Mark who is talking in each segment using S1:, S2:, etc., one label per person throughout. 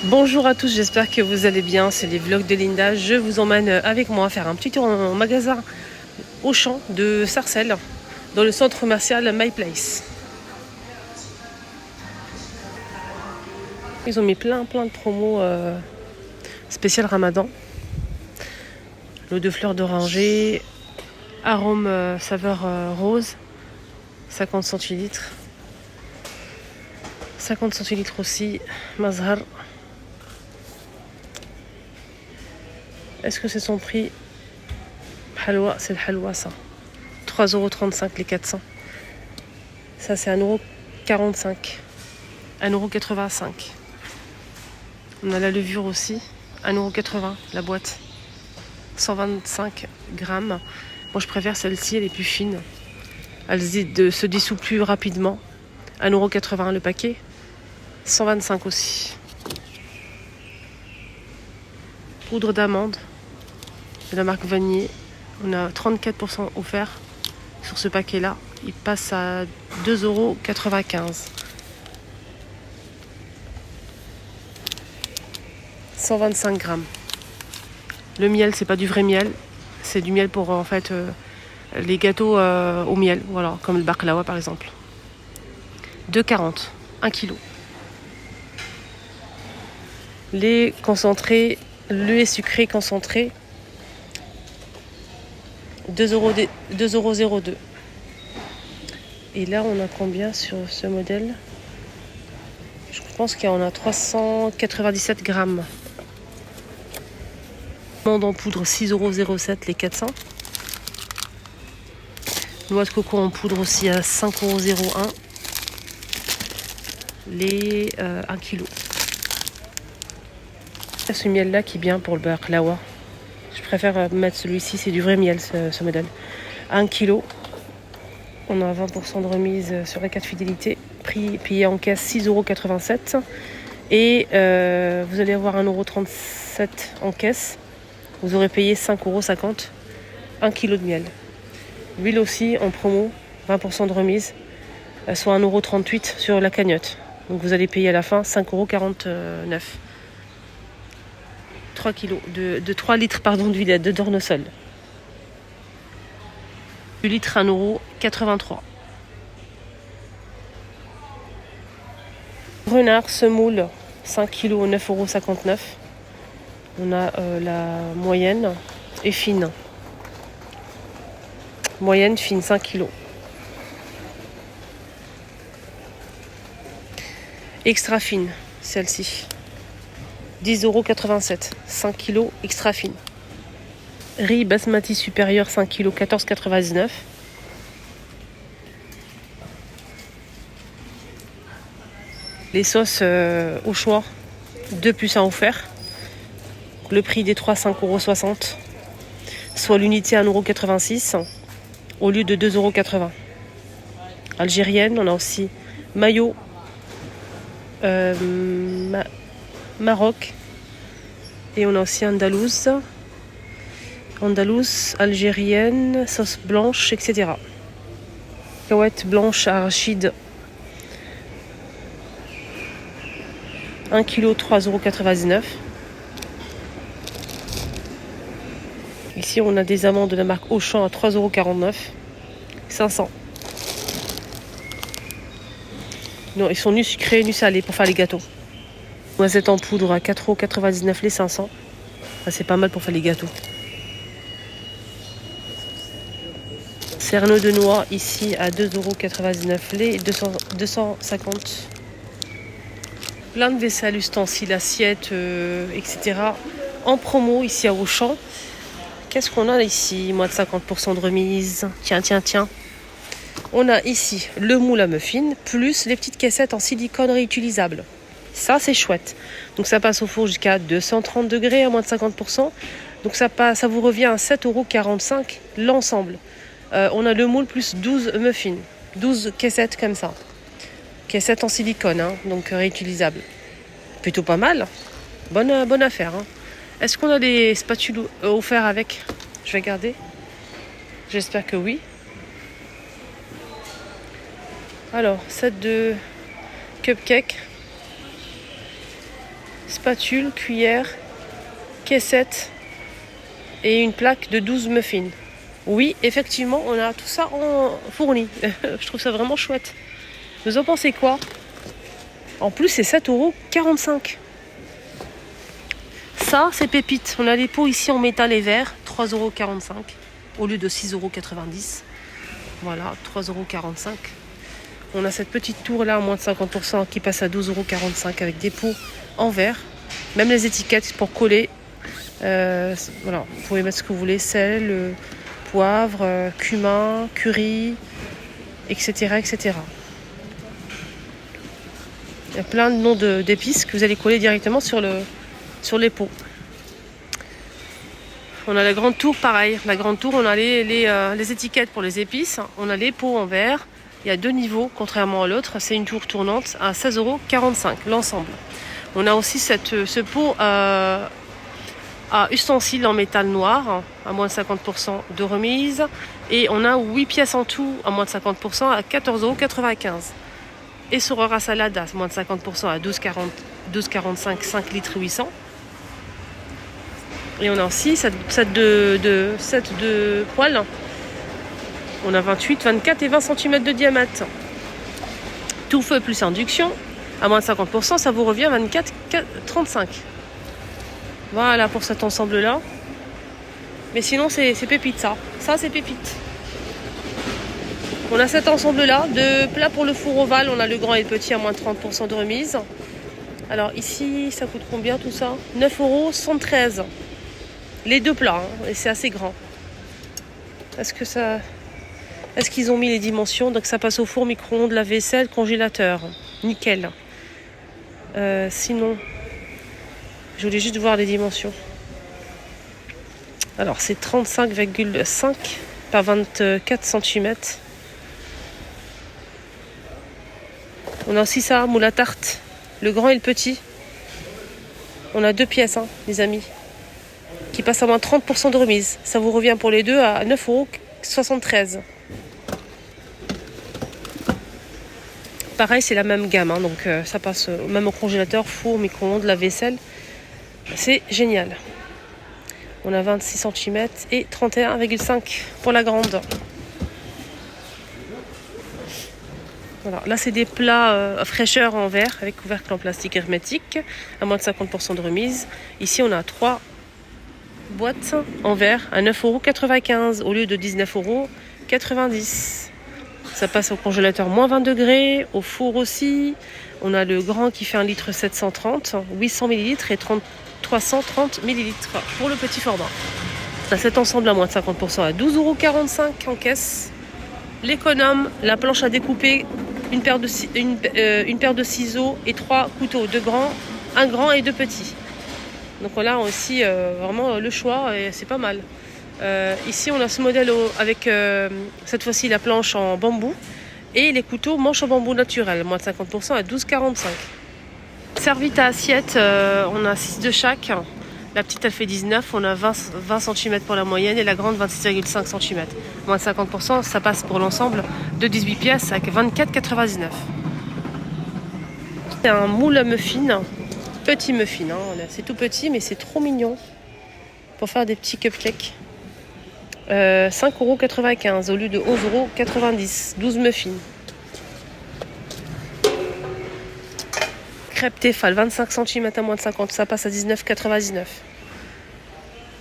S1: Bonjour à tous, j'espère que vous allez bien. C'est les vlogs de Linda. Je vous emmène avec moi faire un petit tour en magasin Auchan de Sarcelles, dans le centre commercial My Place. Ils ont mis plein de promos spéciales Ramadan. L'eau de fleurs d'oranger, arôme saveur rose, 50 centilitres. 50 centilitres aussi, Mazhar. Est-ce que c'est son prix? Halwa, c'est le halwa ça. 3,35 € les 400. Ça c'est 1,45 €. 1,85 €. On a la levure aussi. 1,80 € la boîte. 125 grammes. Moi je préfère celle-ci, elle est plus fine. Elle se dissout plus rapidement. 1,80 € le paquet. 125 aussi. Poudre d'amande de la marque Vanier. On a 34% offert sur ce paquet-là. Il passe à 2,95 €. 125 grammes. Le miel, c'est pas du vrai miel. C'est du miel pour les gâteaux au miel. Voilà, comme le baklawa par exemple. 2,40 €. 1 kg. Lait concentré, lait sucré concentré. 2,02 €. Et là, on a combien sur ce modèle? Je pense qu'il y en a 397 grammes. Amande en poudre, 6,07 € les 400. Noix de coco en poudre aussi à 5,01 € les 1 kg. Ce miel là qui est bien pour le baklawa. Je préfère mettre celui-ci, c'est du vrai miel ce modèle. 1 kg. On a 20% de remise sur la carte fidélité. Prix payé en caisse 6,87 €. Et vous allez avoir 1,37 € en caisse. Vous aurez payé 5,50 €. 1 kg de miel. L'huile aussi en promo, 20% de remise, soit 1,38 € sur la cagnotte. Donc vous allez payer à la fin 5,49 €. 3 kg de 3 litres d'huile de tournesol. 2 litres 1,83 €. Renard semoule 5 kg 9,59 €. On a la moyenne et fine. Moyenne fine 5 kg. Extra fine, celle-ci. 10,87 €. 5 kg extra fine. Riz basmati supérieur 5 kg 14,99 €. Les sauces au choix, 2 plus 1 offert. Le prix des 3, 5,60 €. Soit l'unité 1,86 € au lieu de 2,80 €. Algérienne, on a aussi mayo Maroc. Et on a aussi andalouse, algérienne, sauce blanche, etc. Cacahuètes blanches arachide. 1 kg 3,99 €. Ici on a des amandes de la marque Auchan à 3,49 €. 500. Non, ils sont ni sucrés ni salés pour faire les gâteaux. Noisettes en poudre à 4,99 € les 500. Ça, c'est pas mal pour faire les gâteaux. Cerneau de noix ici à 2,99 € les 250. Plein de vaisselle, ustensiles, assiettes, etc. En promo ici à Auchan. Qu'est-ce qu'on a ici? Moins de 50% de remise. Tiens. On a ici le moule à muffins, plus les petites caissettes en silicone réutilisables. Ça, c'est chouette. Donc ça passe au four jusqu'à 230 degrés à moins de 50%. Donc ça vous revient à 7,45 € l'ensemble. On a le moule plus 12 muffins. 12 caissettes comme ça. Caissettes en silicone, donc réutilisables. Plutôt pas mal. Bonne affaire. Est-ce qu'on a des spatules offerts avec? Je vais regarder. J'espère que oui. Alors, set de cupcake. spatule, cuillère, caissette et une plaque de 12 muffins. Oui, effectivement, on a tout ça en fourni. Je trouve ça vraiment chouette. Vous en pensez quoi? En plus, c'est 7,45 €. Ça, c'est pépite. On a les pots ici en métal et verre, 3,45 € au lieu de 6,90 €. Voilà, 3,45 €. On a cette petite tour là à moins de 50% qui passe à 12,45 € avec des pots en verre. Même les étiquettes pour coller. Voilà, vous pouvez mettre ce que vous voulez, sel, poivre, cumin, curry, etc., etc. Il y a plein de noms d'épices que vous allez coller directement sur les pots. On a la grande tour, pareil. La grande tour, on a les étiquettes pour les épices. On a les pots en verre. Il y a 2 niveaux, contrairement à l'autre. C'est une tour tournante à 16,45 € l'ensemble. On a aussi ce pot à ustensiles en métal noir à moins de 50% de remise. Et on a 8 pièces en tout à moins de 50% à 14,95 €. Et Essoreur à salade à moins de 50% à 12,45 €, 5 litres 800. Et on a aussi set de poêles. On a 28, 24 et 20 cm de diamètre. Tout feu plus induction. À moins de 50%, ça vous revient 24,35 €. Voilà pour cet ensemble-là. Mais sinon, c'est pépite ça. Ça, c'est pépite. On a cet ensemble-là de plats pour le four ovale. On a le grand et le petit à moins de 30% de remise. Alors ici, ça coûte combien tout ça? 9,73 €. Les 2 plats, hein, et c'est assez grand. Est-ce qu'ils ont mis les dimensions? Donc ça passe au four, micro-ondes, lave-vaisselle, congélateur. Nickel. Sinon, je voulais juste voir les dimensions. Alors c'est 35,5 par 24 cm. On a aussi ça, moule à tarte. Le grand et le petit. On a 2 pièces, hein, les amis. Qui passe à moins 30% de remise. Ça vous revient pour les deux à 9,73 €. Pareil, c'est la même gamme, hein, donc ça passe même au congélateur, four, micro-ondes, lave-vaisselle. C'est génial. On a 26 cm et 31,5 pour la grande. Voilà. Là, c'est des plats fraîcheur en verre avec couvercle en plastique hermétique à moins de 50% de remise. Ici, on a 3 boîtes en verre à 9,95 € au lieu de 19,90 €. Ça passe au congélateur moins 20 degrés, au four aussi. On a le grand qui fait 1 litre 730, 800 ml et 330 ml pour le petit format. On a cet ensemble à moins de 50% à 12,45 € en caisse. L'économe, la planche à découper, une paire de ciseaux et 3 couteaux, 2 grands, 1 grand et 2 petits. Donc là aussi vraiment le choix et c'est pas mal. Ici on a ce modèle avec cette fois-ci la planche en bambou et les couteaux manche en bambou naturel, moins de 50% à 12,45 €. Serviette à assiette, on a 6 de chaque. La petite elle fait 19, on a 20 cm pour la moyenne et la grande 26,5 cm. Moins de 50%, ça passe pour l'ensemble de 18 pièces avec 24,99 €. C'est un moule à muffins, petit muffin, hein. C'est tout petit mais c'est trop mignon pour faire des petits cupcakes. 5,95 € au lieu de 11,90 €, 12 muffins. Crêpe Tefal, 25 cm à moins de 50, ça passe à 19,99 €.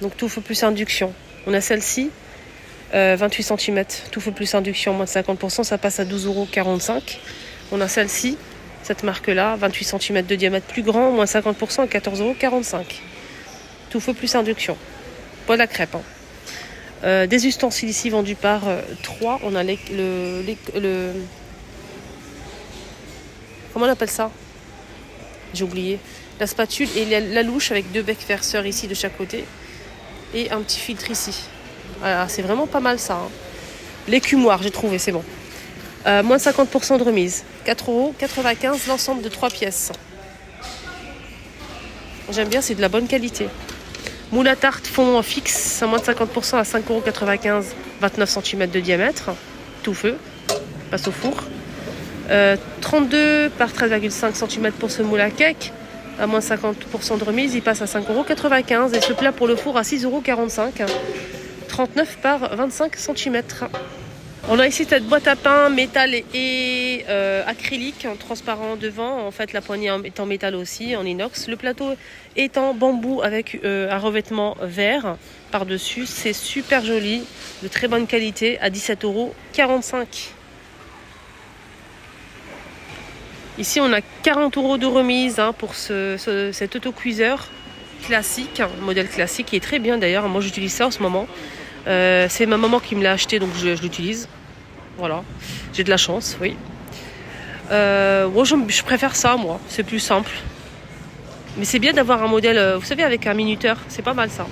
S1: Donc tout feu plus induction. On a celle-ci, 28 cm, tout feu plus induction, moins de 50%, ça passe à 12,45 €. On a celle-ci, cette marque-là, 28 cm de diamètre plus grand, moins 50% à 14,45 €. Tout feu plus induction. Pas la crêpe, hein. Des ustensiles ici vendus par 3. On a comment on appelle ça? J'ai oublié. La spatule et la louche avec 2 becs verseurs ici de chaque côté. Et un petit filtre ici. Voilà, c'est vraiment pas mal ça, hein. L'écumoire, j'ai trouvé, c'est bon. Moins de 50% de remise. 4,95 € l'ensemble de 3 pièces. J'aime bien, c'est de la bonne qualité. Moule à tarte fond fixe, à moins de 50% à 5,95 €, 29 cm de diamètre. Tout feu, passe au four. 32 par 13,5 cm pour ce moule à cake. à moins 50% de remise, il passe à 5,95 €. Et ce plat pour le four à 6,45 €, 39 par 25 cm. On a ici cette boîte à pain métal et acrylique, transparent devant. En fait, la poignée est en métal aussi, en inox. Le plateau est en bambou avec un revêtement vert par-dessus. C'est super joli, de très bonne qualité, à 17,45 €. Ici, on a 40 € de remise pour cet autocuiseur classique, modèle classique, qui est très bien d'ailleurs. Moi, j'utilise ça en ce moment. C'est ma maman qui me l'a acheté, donc je l'utilise. Voilà, j'ai de la chance, oui. Moi, je préfère ça, moi. C'est plus simple. Mais c'est bien d'avoir un modèle, vous savez, avec un minuteur. C'est pas mal, ça.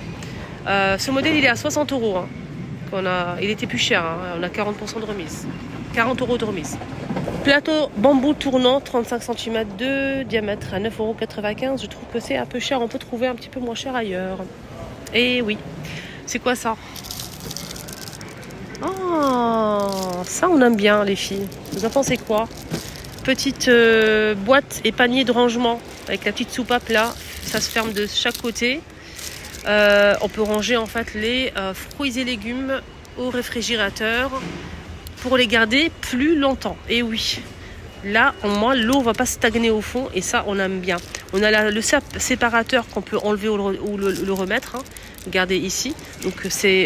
S1: Ce modèle, il est à 60 €. Il était plus cher. On a 40% de remise. 40 € de remise. Plateau bambou tournant, 35 cm de diamètre à 9,95 €. Je trouve que c'est un peu cher. On peut trouver un petit peu moins cher ailleurs. Et oui. C'est quoi ça? Oh, ça on aime bien les filles. Vous en pensez quoi? Petite boîte et panier de rangement avec la petite soupape là. Ça se ferme de chaque côté. On peut ranger en fait les fruits et légumes au réfrigérateur pour les garder plus longtemps. Et oui, là au moins l'eau va pas stagner au fond et ça on aime bien. On a le séparateur qu'on peut enlever ou le remettre. Regardez ici, donc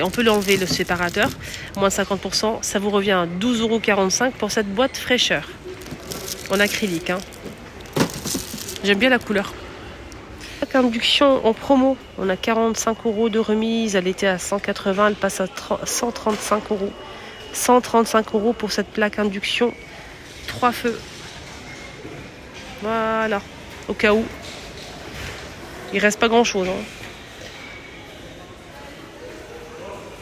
S1: on peut l'enlever le séparateur, moins 50%, ça vous revient à 12,45 € pour cette boîte fraîcheur en acrylique. J'aime bien la couleur. La induction en promo, on a 45 € de remise, elle était à 180 €, elle passe à 135 €. 135 € pour cette plaque induction 3 feux. Voilà, au cas où. Il reste pas grand chose.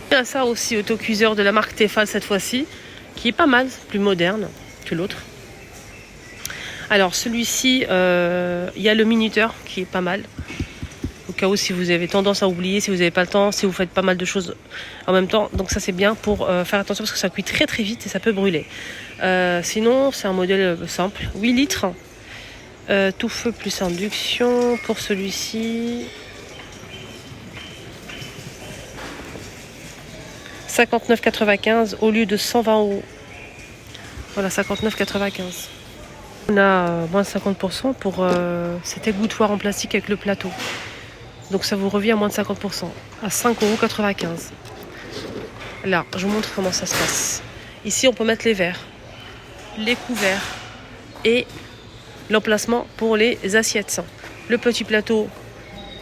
S1: Il y a ça aussi, autocuiseur de la marque Tefal cette fois-ci, qui est pas mal, plus moderne que l'autre. Alors celui-ci, il y a le minuteur qui est pas mal. Au cas où si vous avez tendance à oublier, si vous n'avez pas le temps, si vous faites pas mal de choses en même temps. Donc ça c'est bien pour faire attention parce que ça cuit très très vite et ça peut brûler. Sinon c'est un modèle simple, 8 litres. Tout feu plus induction pour celui-ci. 59,95 au lieu de 120 €. Voilà, 59,95. On a moins de 50% pour cet égouttoir en plastique avec le plateau. Donc ça vous revient à moins de 50%, à 5,95 €. Là, je vous montre comment ça se passe. Ici, on peut mettre les verres, les couverts et l'emplacement pour les assiettes. Le petit plateau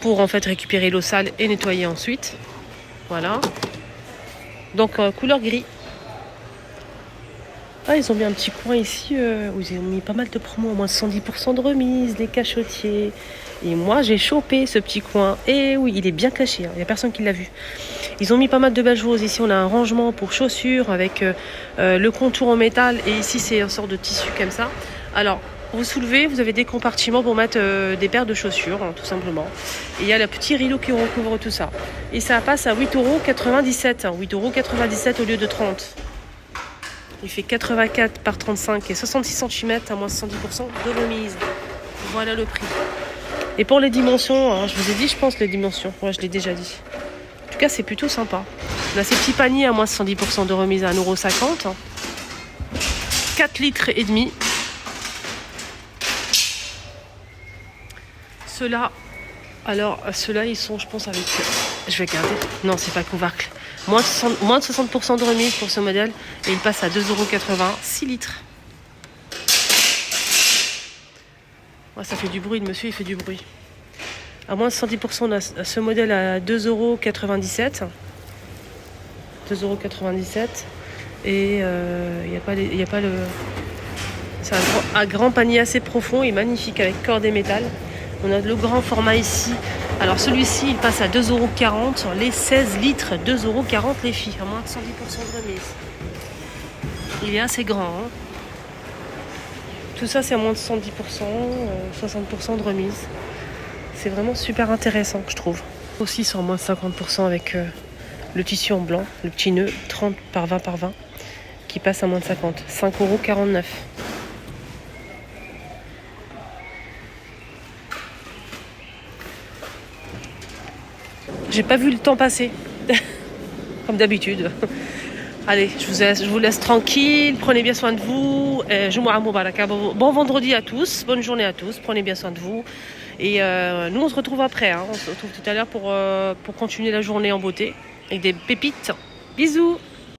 S1: pour en fait récupérer l'eau sale et nettoyer ensuite. Voilà. Donc couleur gris. Ah, ils ont mis un petit coin ici où ils ont mis pas mal de promos, au moins 110% de remise, des cachotiers. Et moi j'ai chopé ce petit coin. Et oui, il est bien caché, il n'y a personne qui l'a vu. Ils ont mis pas mal de belles choses. Ici on a un rangement pour chaussures avec le contour en métal. Et ici c'est une sorte de tissu comme ça. Alors vous soulevez, vous avez des compartiments pour mettre des paires de chaussures, tout simplement. Et il y a le petit rideau qui recouvre tout ça. Et ça passe à 8,97 €. 8,97 € au lieu de 30 €. Il fait 84 par 35 et 66 cm à moins 110% de remise. Voilà le prix. Et pour les dimensions, je vous ai dit, je pense, les dimensions. Moi, je l'ai déjà dit. En tout cas, c'est plutôt sympa. On a ces petits paniers à moins 110% de remise à 1,50 €. 4 litres et demi. Ceux-là, ils sont, je pense, avec... Je vais regarder. Non, c'est pas couvercle. Moins de 60% de remise pour ce modèle. Et il passe à 2,80 €, 6 litres. Ouais, ça fait du bruit, le monsieur, il fait du bruit. À moins de 110%, on a ce modèle à 2,97 €. 2,97 €. Et il n'y a pas le... C'est un grand panier assez profond et magnifique avec corde et métal. On a le grand format ici. Alors celui-ci, il passe à 2,40 €. Les 16 litres, 2,40 € les filles, à moins de 110% de remise. Il est assez grand. Tout ça, c'est à moins de 110%, 60% de remise. C'est vraiment super intéressant, je trouve. Aussi, c'est en moins de 50% avec le tissu en blanc, le petit nœud, 30 par 20 par 20, qui passe à moins de 50. 5,49 €. J'ai pas vu le temps passer. Comme d'habitude. Allez, je vous laisse tranquille. Prenez bien soin de vous. Jumu'ah Mubaraka. Bon vendredi à tous. Bonne journée à tous. Prenez bien soin de vous. Et nous, on se retrouve après. Hein. On se retrouve tout à l'heure pour continuer la journée en beauté. Avec des pépites. Bisous.